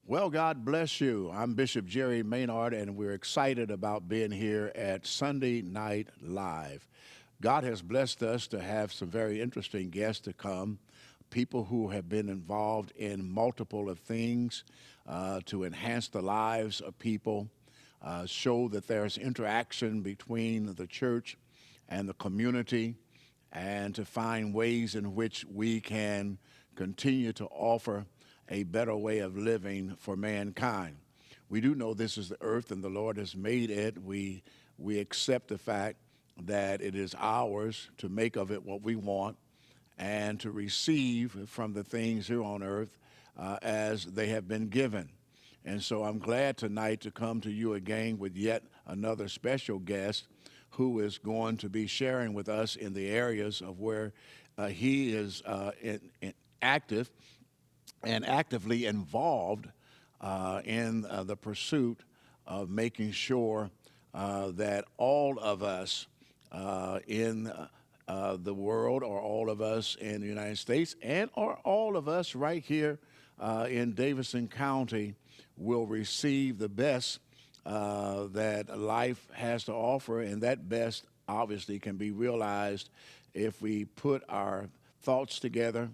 Well, God bless you. I'm Bishop Jerry Maynard, and we're excited about being here at Sunday Night Live. God has blessed us to have some very interesting guests to come, people who have been involved in multiple of things to enhance the lives of people, show that there's interaction between the church and the community, and to find ways in which we can continue to offer a better way of living for mankind. We do know this is the earth and the Lord has made it. We accept the fact that it is ours to make of it what we want and to receive from the things here on earth as they have been given. And so I'm glad tonight to come to you again with yet another special guest who is going to be sharing with us in the areas of where he is active and actively involved in the pursuit of making sure that all of us in the world, or all of us in the United States, and or all of us right here in Davidson County will receive the best that life has to offer, and that best obviously can be realized if we put our thoughts together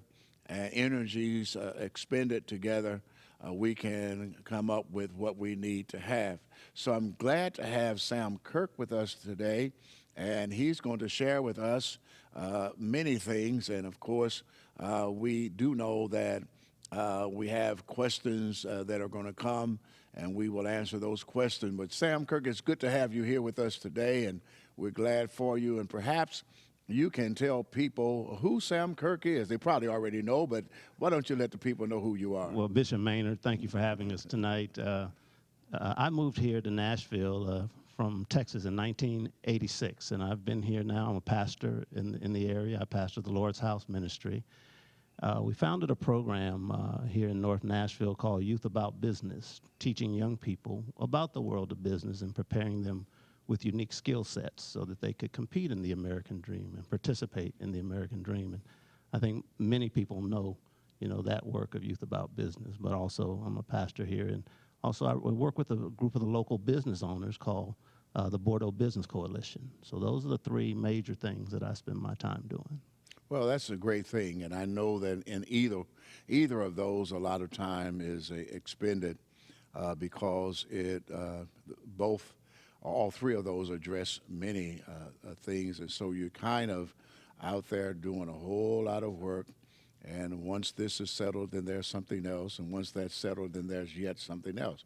and energies expended together, we can come up with what we need to have. So I'm glad to have Sam Kirk with us today, and he's going to share with us many things. And of course, we do know that we have questions that are going to come, and we will answer those questions. But Sam Kirk, it's good to have you here with us today, and we're glad for you. And perhaps you can tell people who Sam Kirk is. They probably already know, but why don't you let the people know who you are? Well, Bishop Maynard, thank you for having us tonight. I moved here to Nashville from Texas in 1986, and I've been here now. I'm a pastor in the area. I pastor the Lord's House Ministry. We founded a program here in North Nashville called Youth About Business, teaching young people about the world of business and preparing them with unique skill sets so that they could compete in the American dream and participate in the American dream. And I think many people know, that work of Youth About Business, but also I'm a pastor here. And also I work with a group of the local business owners called the Bordeaux Business Coalition. So those are the three major things that I spend my time doing. Well, that's a great thing, and I know that in either of those, a lot of time is expended because it all three of those address many things, and so you're kind of out there doing a whole lot of work. And once this is settled, then there's something else, and once that's settled, then there's yet something else.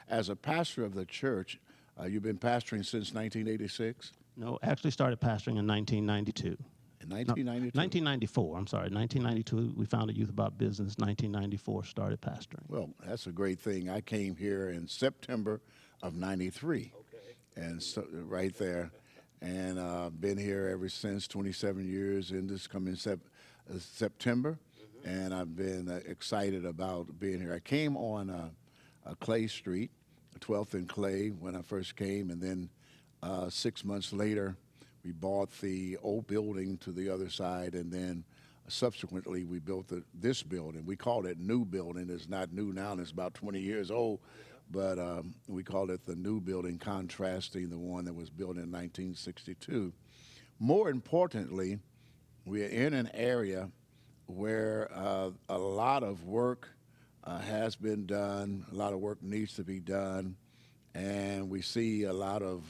As a pastor of the church, you've been pastoring since 1986? No, actually started pastoring in 1992. In 1992? 1994, I'm sorry. 1992, we founded Youth About Business. 1994, started pastoring. Well, that's a great thing. I came here in September of 93. Okay. And so, right there. And been here ever since, 27 years in this coming September. Mm-hmm. And I've been excited about being here. I came on Clay Street, 12th and Clay, when I first came. And then 6 months later, we bought the old building to the other side, and then subsequently we built this building. We called it New Building. It's not new now, and it's about 20 years old, but we called it the New Building, contrasting the one that was built in 1962. More importantly, we are in an area where a lot of work has been done, a lot of work needs to be done, and we see a lot of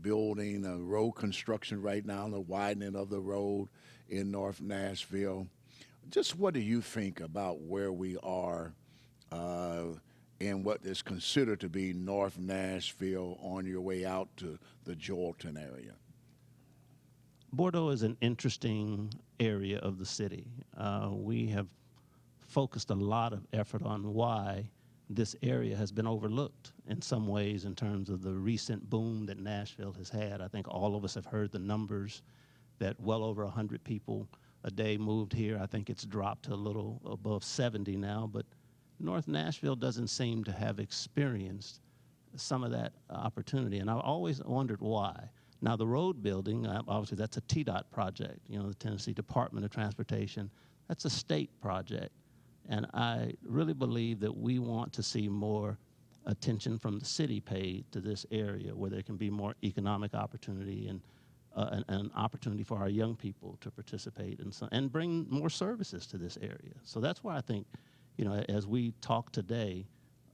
building, road construction right now, the widening of the road in North Nashville. Just what do you think about where we are in what is considered to be North Nashville on your way out to the Jordan area? Bordeaux is an interesting area of the city. We have focused a lot of effort on why this area has been overlooked in some ways in terms of the recent boom that Nashville has had. I think all of us have heard the numbers that well over 100 people a day moved here. I think it's dropped to a little above 70 now, but North Nashville doesn't seem to have experienced some of that opportunity, and I've always wondered why. Now, the road building, obviously that's a TDOT project, the Tennessee Department of Transportation. That's a state project. And I really believe that we want to see more attention from the city paid to this area where there can be more economic opportunity and an opportunity for our young people to participate and bring more services to this area. So that's why I think, as we talk today,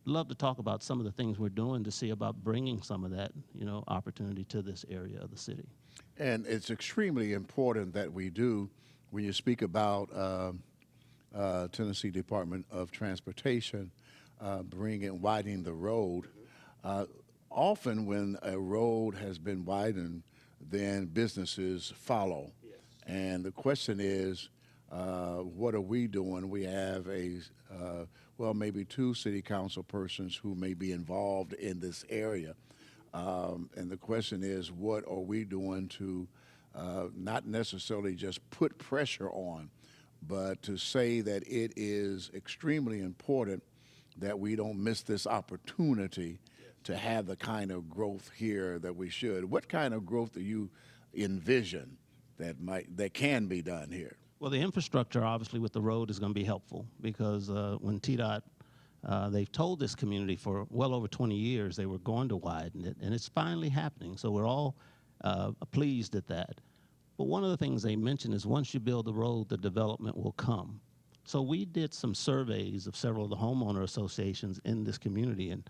love to talk about some of the things we're doing to see about bringing some of that, opportunity to this area of the city. And it's extremely important that we do when you speak about Tennessee Department of Transportation widening the road. Uh, Often, when a road has been widened, then businesses follow. And the question is, what are we doing? We have maybe two city council persons who may be involved in this area. And the question is, what are we doing to not necessarily just put pressure on, but to say that it is extremely important that we don't miss this opportunity to have the kind of growth here that we should. What kind of growth do you envision that can be done here? Well, the infrastructure, obviously, with the road is going to be helpful because when TDOT, they've told this community for well over 20 years they were going to widen it, and it's finally happening. So we're all pleased at that. But one of the things they mentioned is once you build the road, the development will come. So we did some surveys of several of the homeowner associations in this community, and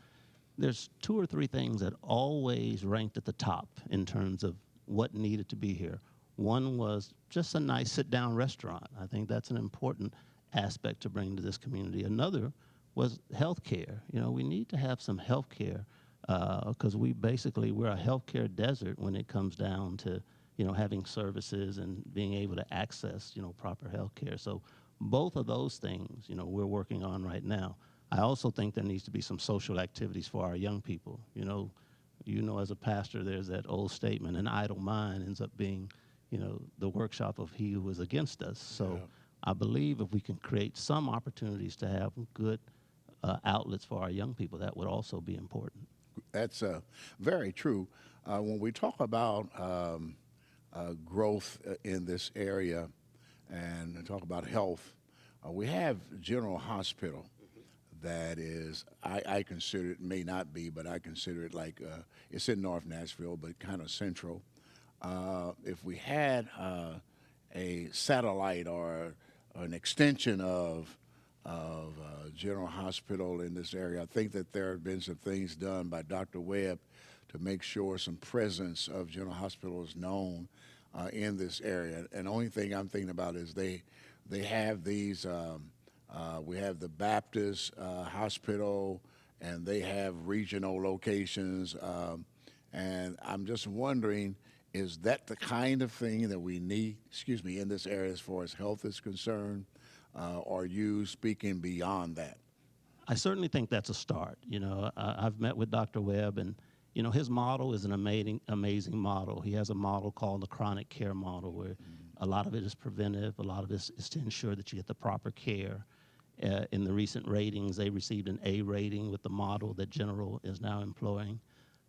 there's two or three things that always ranked at the top in terms of what needed to be here. One was just a nice sit-down restaurant. I think that's an important aspect to bring to this community. Another was health care. We need to have some health care because we're a health care desert when it comes down to, having services and being able to access, proper health care. So both of those things, we're working on right now. I also think there needs to be some social activities for our young people. As a pastor, there's that old statement, an idle mind ends up being, the workshop of he who is against us. So yeah. I believe if we can create some opportunities to have good outlets for our young people, that would also be important. That's very true. When we talk about growth in this area and talk about health, we have General Hospital. That is, I consider it, may not be, but I consider it like it's in North Nashville, but kind of central. If we had a satellite or an extension of General Hospital in this area, I think that there have been some things done by Dr. Webb to make sure some presence of General Hospital is known in this area. And the only thing I'm thinking about is they have these. We have the Baptist Hospital, and they have regional locations. And I'm just wondering, is that the kind of thing that we need, in this area as far as health is concerned? Or are you speaking beyond that? I certainly think that's a start. I've met with Dr. Webb, and, his model is an amazing model. He has a model called the chronic care model, where a lot of it is preventive, a lot of it is to ensure that you get the proper care. In the recent ratings, they received an A rating with the model that General is now employing.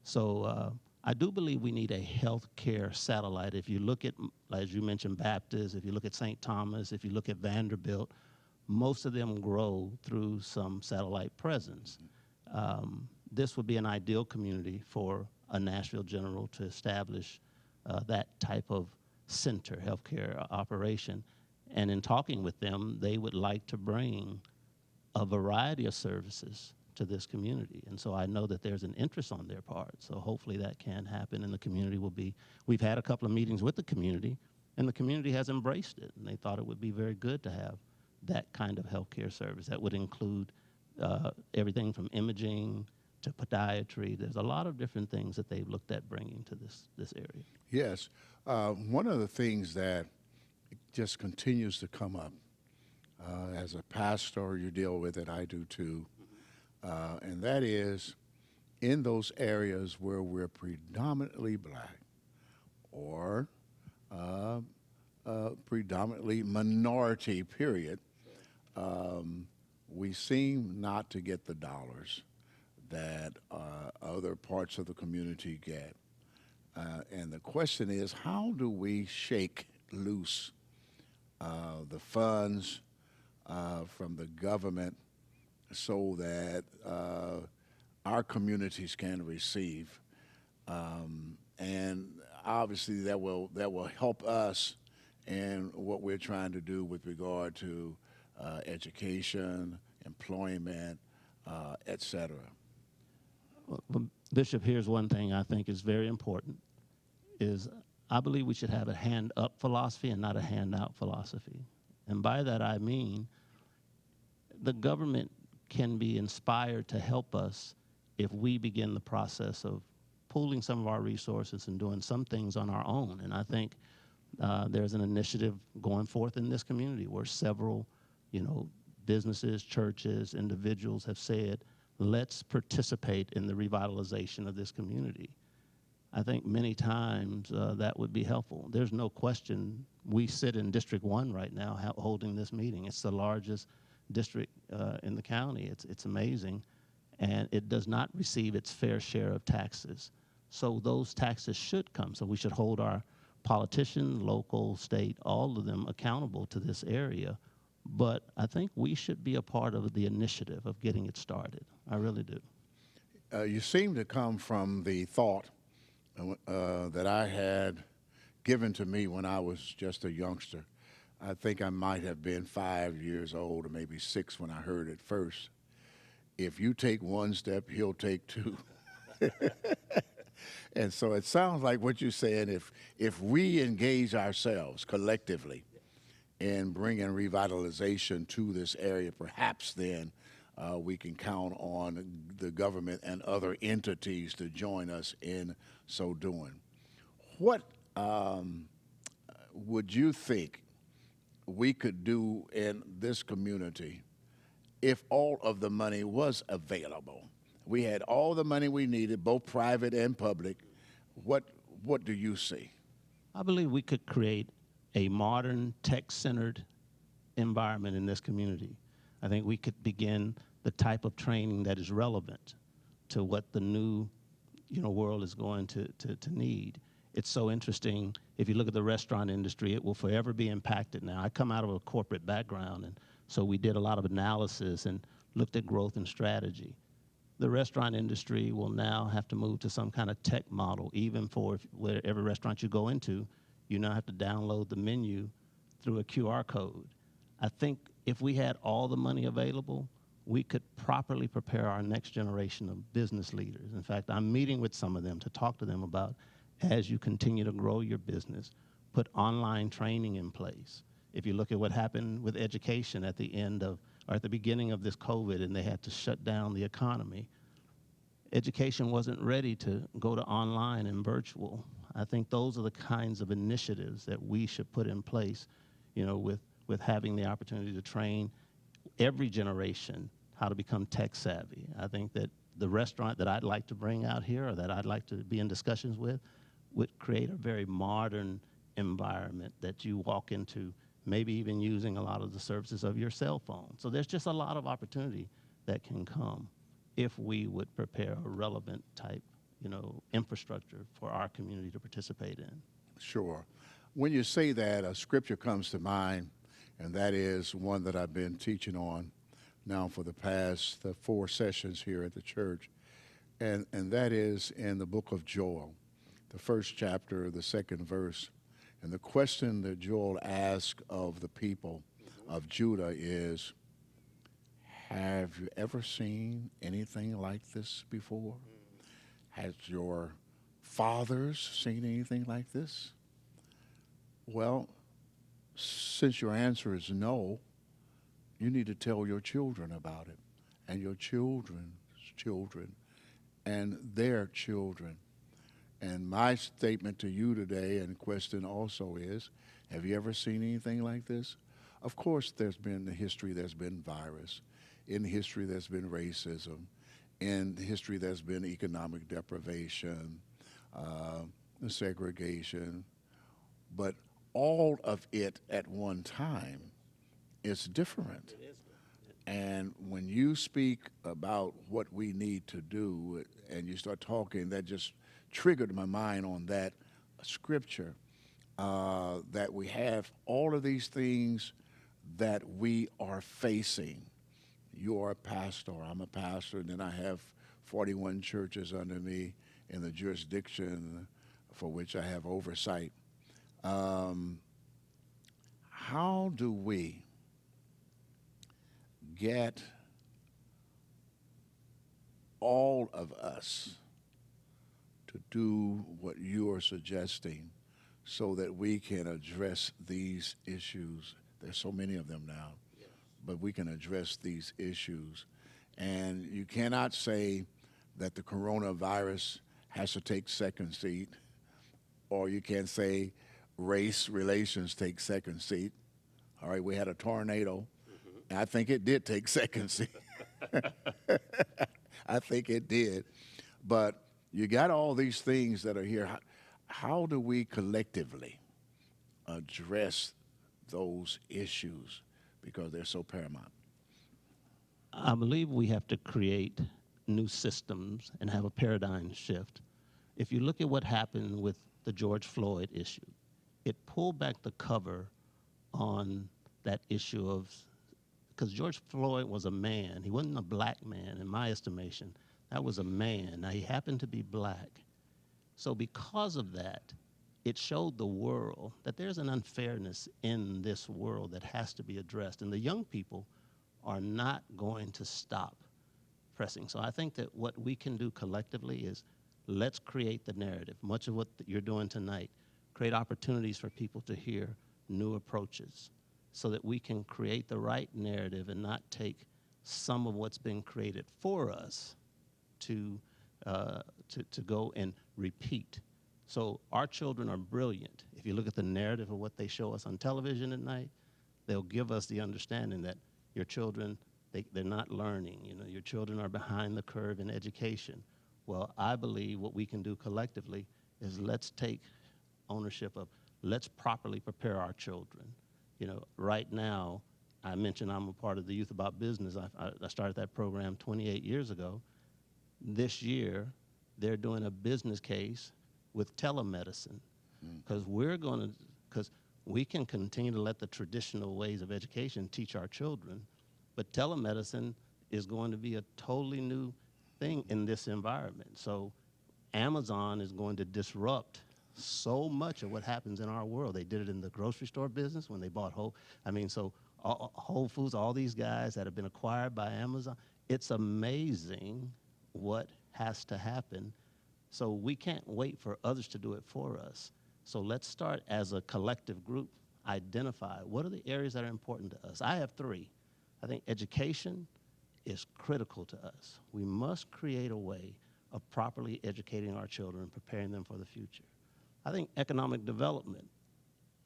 So I do believe we need a health care satellite. If you look at, as you mentioned, Baptist, if you look at St. Thomas, if you look at Vanderbilt, most of them grow through some satellite presence. This would be an ideal community for a Nashville General to establish that type of center, healthcare operation. And in talking with them, they would like to bring a variety of services to this community. And so I know that there's an interest on their part. So hopefully that can happen, and the community we've had a couple of meetings with the community, and the community has embraced it. And they thought it would be very good to have that kind of healthcare service. That would include everything from imaging to podiatry. There's a lot of different things that they've looked at bringing to this area. Yes. One of the things that just continues to come up. As a pastor, you deal with it, I do too. And that is in those areas where we're predominantly black or predominantly minority, period, we seem not to get the dollars that other parts of the community get. And the question is, how do we shake loose the funds from the government so that our communities can receive. And obviously that will help us in what we're trying to do with regard to education, employment, et cetera. Well, Bishop, here's one thing I think is very important, is I believe we should have a hand-up philosophy and not a handout philosophy. And by that I mean the government can be inspired to help us if we begin the process of pooling some of our resources and doing some things on our own. And I think there's an initiative going forth in this community where several, businesses, churches, individuals have said, let's participate in the revitalization of this community. I think many times that would be helpful. There's no question we sit in District 1 right now holding this meeting. It's the largest district in the county. It's amazing. And it does not receive its fair share of taxes. So those taxes should come. So we should hold our politicians, local, state, all of them accountable to this area. But I think we should be a part of the initiative of getting it started. I really do. You seem to come from the thought that I had given to me when I was just a youngster. I think I might have been 5 years old or maybe 6 when I heard it first. If you take one step, he'll take two. And so it sounds like what you're saying, if we engage ourselves collectively in bringing revitalization to this area, perhaps then we can count on the government and other entities to join us in so doing. What would you think we could do in this community if all of the money was available? We had all the money we needed, both private and public. What do you see? I believe we could create a modern, tech-centered environment in this community. I think we could begin the type of training that is relevant to what the new world is going to need. It's so interesting. If you look at the restaurant industry, it will forever be impacted now. I come out of a corporate background, and so we did a lot of analysis and looked at growth and strategy. The restaurant industry will now have to move to some kind of tech model, even for every restaurant you go into, you now have to download the menu through a QR code. I think if we had all the money available, we could properly prepare our next generation of business leaders. In fact, I'm meeting with some of them to talk to them about, as you continue to grow your business, put online training in place. If you look at what happened with education at the beginning of this COVID, and they had to shut down the economy, education wasn't ready to go to online and virtual. I think those are the kinds of initiatives that we should put in place, with having the opportunity to train every generation how to become tech savvy. I think that the restaurant that I'd like to bring out here, or that I'd like to be in discussions with, would create a very modern environment that you walk into, maybe even using a lot of the services of your cell phone. So there's just a lot of opportunity that can come if we would prepare a relevant type, infrastructure for our community to participate in. Sure. When you say that, a scripture comes to mind, and that is one that I've been teaching on now for the past 4 sessions here at the church, and that is in the book of Joel, the 1st chapter, the 2nd verse. And the question that Joel asks of the people of Judah is, have you ever seen anything like this before? Has your fathers seen anything like this? Well, since your answer is no, you need to tell your children about it, and your children's children, and their children. And my statement to you today and question also is, have you ever seen anything like this? Of course, there's been history, there's been virus. In history, there's been racism. In history, there's been economic deprivation, segregation. But all of it at one time is different. And when you speak about what we need to do and you start talking, that just triggered my mind on that scripture, that we have all of these things that we are facing. You're a pastor, I'm a pastor, and then I have 41 churches under me in the jurisdiction for which I have oversight. Um, how do we get all of us to do what you are suggesting so that we can address these issues? There's so many of them now, but we can address these issues. And you cannot say that the coronavirus has to take second seat, or you can't say race relations take second seat. All right, we had a tornado, and I think it did take second seat. I think it did. But you got all these things that are here. How do we collectively address those issues because they're so paramount? I believe we have to create new systems and have a paradigm shift. If you look at what happened with the George Floyd issue, it pulled back the cover on that issue of, because George Floyd was a man. He wasn't a black man, in my estimation. That was a man. Now, he happened to be black. So because of that, it showed the world that there's an unfairness in this world that has to be addressed. And the young people are not going to stop pressing. So I think that what we can do collectively is let's create the narrative. Much of what you're doing tonight, create opportunities for people to hear new approaches so that we can create the right narrative and not take some of what's been created for us to go and repeat. So our children are brilliant. If you look at the narrative of what they show us on television at night, they'll give us the understanding that your children, they're not learning. You know, your children are behind the curve in education. Well, I believe what we can do collectively is let's take ownership of, let's properly prepare our children. You know, right now, I mentioned I'm a part of the Youth About Business. I started that program 28 years ago. This year, they're doing a business case with telemedicine because because we can continue to let the traditional ways of education teach our children, but telemedicine is going to be a totally new thing in this environment. So Amazon is going to disrupt so much of what happens in our world. They did it in the grocery store business when they bought Whole Foods, all these guys that have been acquired by Amazon. It's amazing what has to happen. So we can't wait for others to do it for us. So let's start as a collective group, identify what are the areas that are important to us. I have three. I think education is critical to us. We must create a way of properly educating our children, preparing them for the future. I think economic development,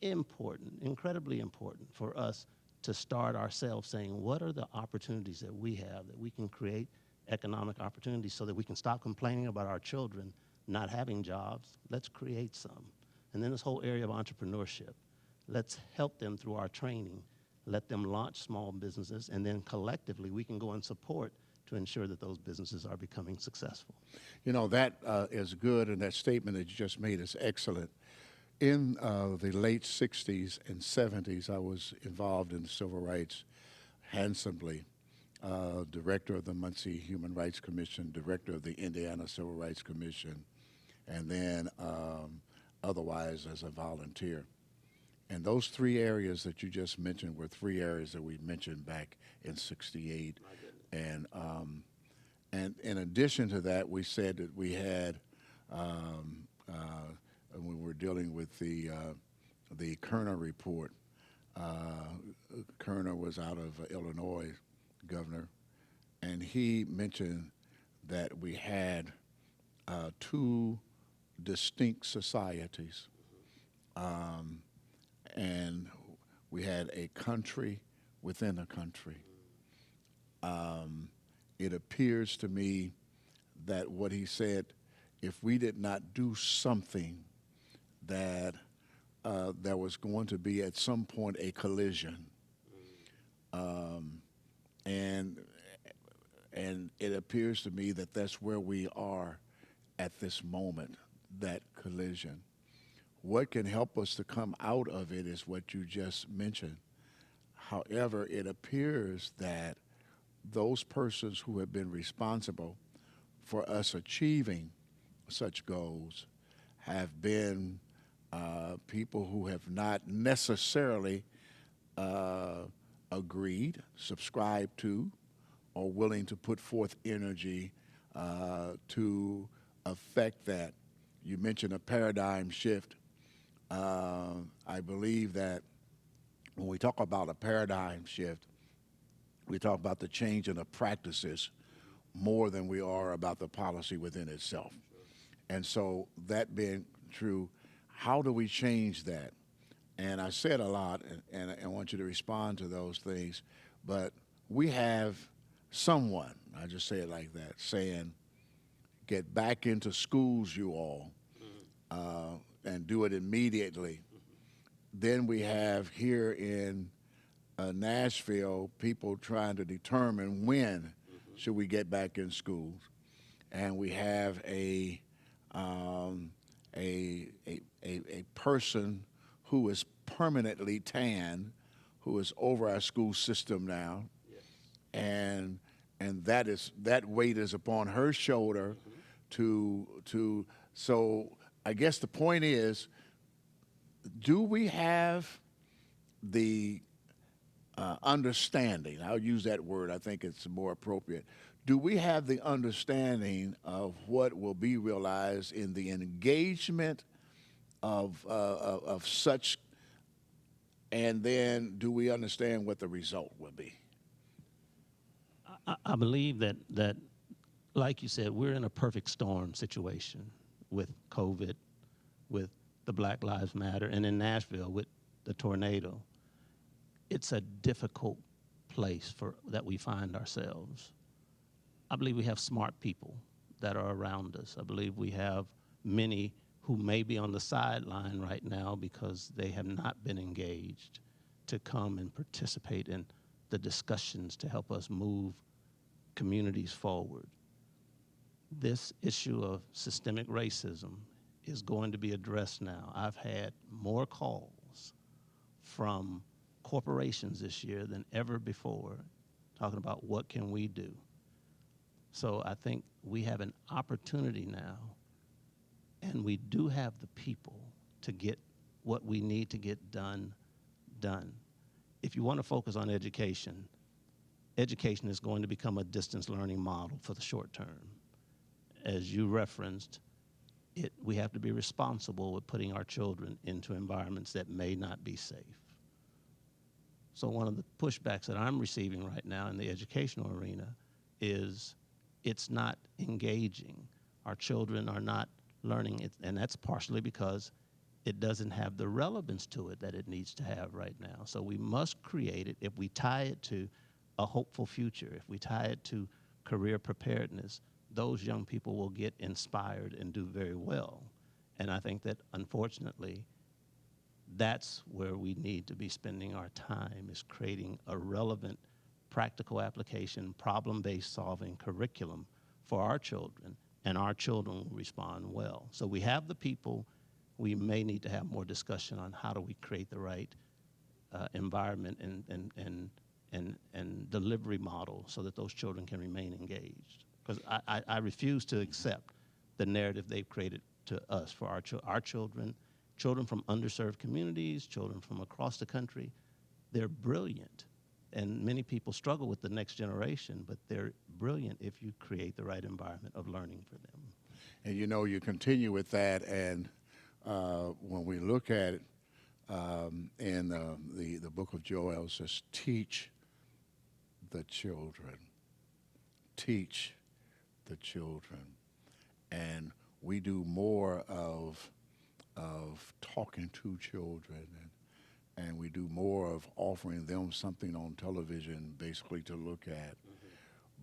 important, incredibly important for us to start ourselves saying, what are the opportunities that we have that we can create economic opportunities so that we can stop complaining about our children not having jobs? Let's create some. And then this whole area of entrepreneurship, let's help them through our training, let them launch small businesses, and then collectively we can go and support to ensure that those businesses are becoming successful. You know, that is good, and that statement that you just made is excellent. In the late 60s and 70s, I was involved in the civil rights handsomely. Director of the Muncie Human Rights Commission, director of the Indiana Civil Rights Commission, and then otherwise as a volunteer. And those three areas that you just mentioned were three areas that we mentioned back in '68. And in addition to that, we said that we had, when we were dealing with the Kerner report, Kerner was out of Illinois, governor, and he mentioned that we had two distinct societies, and we had a country within a country. It appears to me that what he said, if we did not do something, that there was going to be at some point a collision. And it appears to me that that's where we are at this moment, that collision. What can help us to come out of it is what you just mentioned. However, it appears that those persons who have been responsible for us achieving such goals have been people who have not necessarily agreed, subscribed to, or willing to put forth energy to affect that. You mentioned a paradigm shift. I believe that when we talk about a paradigm shift, we talk about the change in the practices more than we are about the policy within itself. And so, that being true, how do we change that? And I said a lot, and I want you to respond to those things, but we have someone, I just say it like that, saying, get back into schools, you all, and do it immediately. Then we have here in Nashville people trying to determine when should we get back in schools, and we have um, a person who is permanently tan, who is over our school system now, and that weight is upon her shoulder to so I guess the point is, do we have the understanding? I'll use that word. I think it's more appropriate. Do we have the understanding of what will be realized in the engagement of such, and then do we understand what the result will be? I believe that, like you said, we're in a perfect storm situation with COVID, with the Black Lives Matter, and in Nashville with the tornado. It's a difficult place that we find ourselves. I believe we have smart people that are around us. I believe we have many who may be on the sideline right now because they have not been engaged to come and participate in the discussions to help us move communities forward. This issue of systemic racism is going to be addressed now. I've had more calls from corporations this year than ever before talking about what can we do. So I think we have an opportunity now, and we do have the people to get what we need to get done. If you want to focus on education, education is going to become a distance learning model for the short term. As you referenced, we have to be responsible with putting our children into environments that may not be safe. So one of the pushbacks that I'm receiving right now in the educational arena is it's not engaging. Our children are not learning it, and that's partially because it doesn't have the relevance to it that it needs to have right now. So we must create it. If we tie it to a hopeful future, if we tie it to career preparedness, those young people will get inspired and do very well. And I think that, unfortunately, that's where we need to be spending our time, is creating a relevant, practical application, problem-based solving curriculum for our children, and our children will respond well. So we have the people. We may need to have more discussion on how do we create the right environment and delivery model so that those children can remain engaged. Because I refuse to accept the narrative they've created to us for our children, children from underserved communities, children from across the country. They're brilliant. And many people struggle with the next generation, but they're brilliant if you create the right environment of learning for them. And you know, you continue with that, and when we look at it in the book of Joel, it says, teach the children. Teach the children. And we do more of talking to children, and we do more of offering them something on television basically to look at,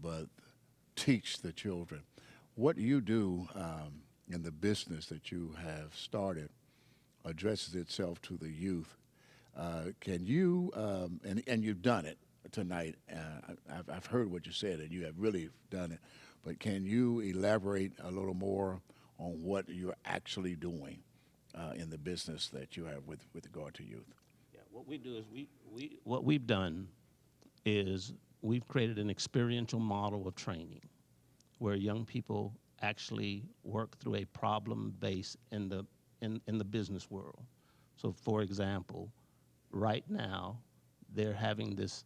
but teach the children. What you do in the business that you have started addresses itself to the youth. Can you, and you've done it tonight, I've heard what you said, and you have really done it, but can you elaborate a little more on what you're actually doing in the business that you have with regard to youth? Yeah, What we do is what we've done is we've created an experiential model of training where young people actually work through a problem base in the business world. So for example, right now they're having this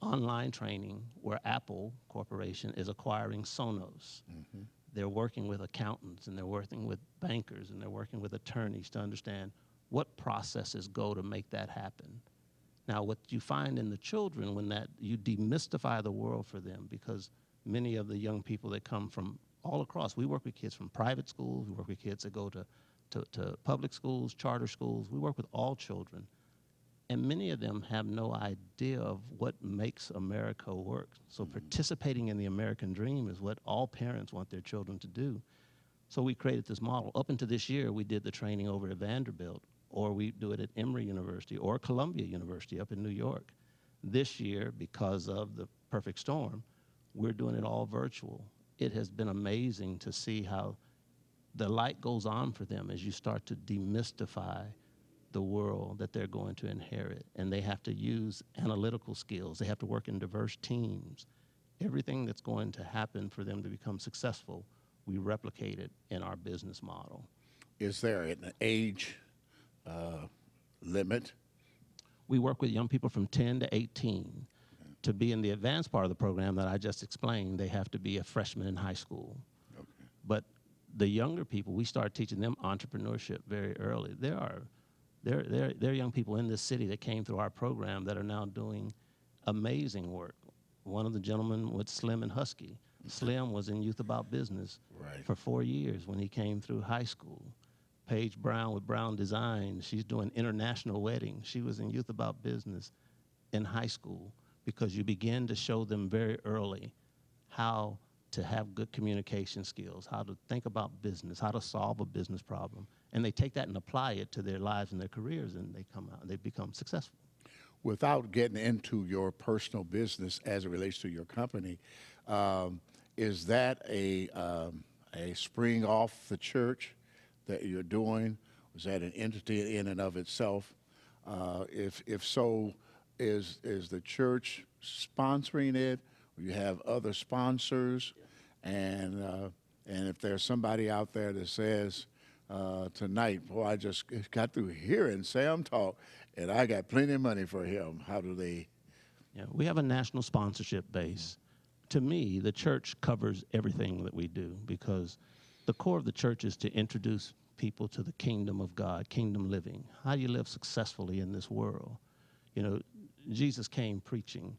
online training where Apple Corporation is acquiring Sonos. Mm-hmm. They're working with accountants and they're working with bankers and they're working with attorneys to understand what processes go to make that happen. Now, what you find in the children when that you demystify the world for them, because many of the young people that come from all across, we work with kids from private schools, we work with kids that go to public schools, charter schools, we work with all children. And many of them have no idea of what makes America work. So participating in the American dream is what all parents want their children to do. So we created this model. Up until this year, we did the training over at Vanderbilt, or we do it at Emory University or Columbia University up in New York. This year, because of the perfect storm, we're doing it all virtual. It has been amazing to see how the light goes on for them as you start to demystify the world that they're going to inherit. And they have to use analytical skills. They have to work in diverse teams. Everything that's going to happen for them to become successful, we replicate it in our business model. Is there an age limit? We work with young people from 10 to 18. To be in the advanced part of the program that I just explained, they have to be a freshman in high school. Okay. But the younger people, we start teaching them entrepreneurship very early. There are young people in this city that came through our program that are now doing amazing work. One of the gentlemen with Slim and Husky. Slim was in Youth About Business for 4 years when he came through high school. Paige Brown with Brown Design, she's doing international weddings. She was in Youth About Business in high school because you begin to show them very early how to have good communication skills, how to think about business, how to solve a business problem. And they take that and apply it to their lives and their careers, and they come out and they become successful. Without getting into your personal business as it relates to your company, is that a spring off the church that you're doing? Was that an entity in and of itself? If so, is the church sponsoring it? Or you have other sponsors? And if there's somebody out there that says, tonight, boy, I just got through hearing Sam talk, and I got plenty of money for him. How do they? Yeah, we have a national sponsorship base. To me, the church covers everything that we do because the core of the church is to introduce people to the kingdom of God, kingdom living. How do you live successfully in this world? You know, Jesus came preaching,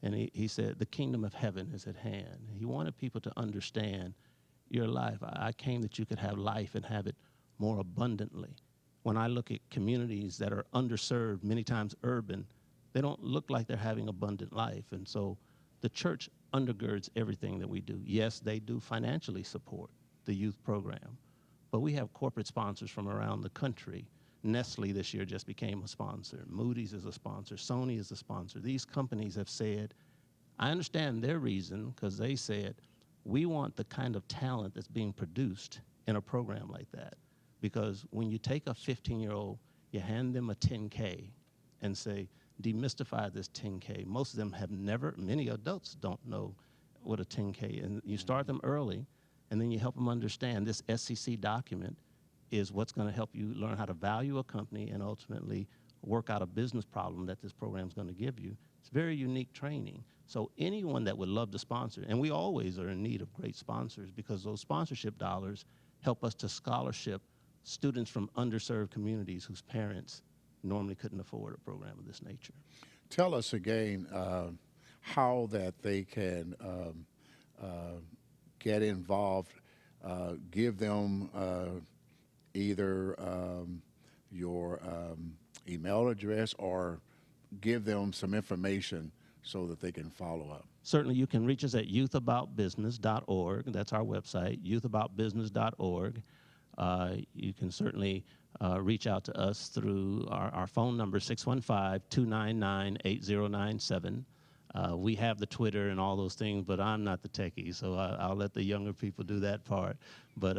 and he said, the kingdom of heaven is at hand. He wanted people to understand your life. I came that you could have life and have it more abundantly. When I look at communities that are underserved, many times urban, they don't look like they're having abundant life. And so the church undergirds everything that we do. Yes, they do financially support the youth program, but we have corporate sponsors from around the country. Nestle this year just became a sponsor. Moody's is a sponsor. Sony is a sponsor. These companies have said, I understand their reason, because they said, we want the kind of talent that's being produced in a program like that. Because when you take a 15-year-old, you hand them a 10K and say, demystify this 10K. Most of them have never, many adults don't know what a 10K is. And you start them early, and then you help them understand this SEC document is what's going to help you learn how to value a company and ultimately work out a business problem that this program is going to give you. It's very unique training. So anyone that would love to sponsor, and we always are in need of great sponsors because those sponsorship dollars help us to scholarship students from underserved communities whose parents normally couldn't afford a program of this nature. Tell us again how that they can get involved. Give them either your email address or give them some information so that they can follow up. Certainly, you can reach us at youthaboutbusiness.org. That's our website, youthaboutbusiness.org. You can certainly reach out to us through our phone number, 615-299-8097. We have the Twitter and all those things, but I'm not the techie, so I'll let the younger people do that part. But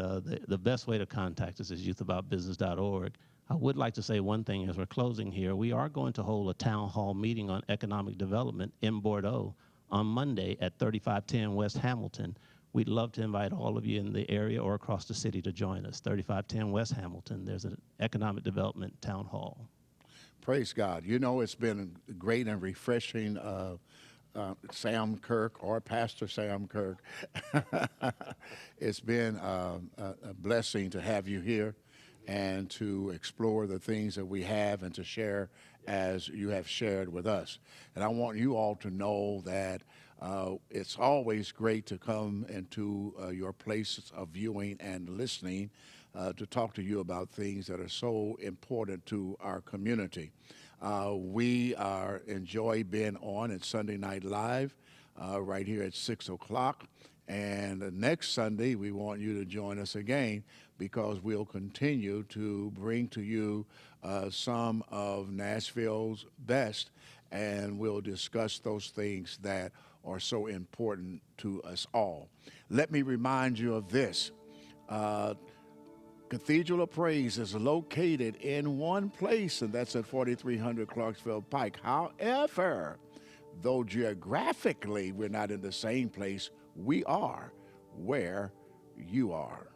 the best way to contact us is youthaboutbusiness.org. I would like to say one thing as we're closing here. We are going to hold a town hall meeting on economic development in Bordeaux on Monday at 3510 West Hamilton. We'd love to invite all of you in the area or across the city to join us. 3510 West Hamilton, there's an economic development town hall. Praise God. You know, it's been great and refreshing. Sam Kirk or Pastor Sam Kirk. It's been a blessing to have you here and to explore the things that we have and to share as you have shared with us. And I want you all to know that it's always great to come into your places of viewing and listening to talk to you about things that are so important to our community. We enjoy being on at Sunday Night Live right here at 6 o'clock. And next Sunday, we want you to join us again because we'll continue to bring to you some of Nashville's best, and we'll discuss those things that are so important to us all. Let me remind you of this. Cathedral of Praise is located in one place, and that's at 4300 Clarksville Pike. However, though geographically we're not in the same place, we are where you are.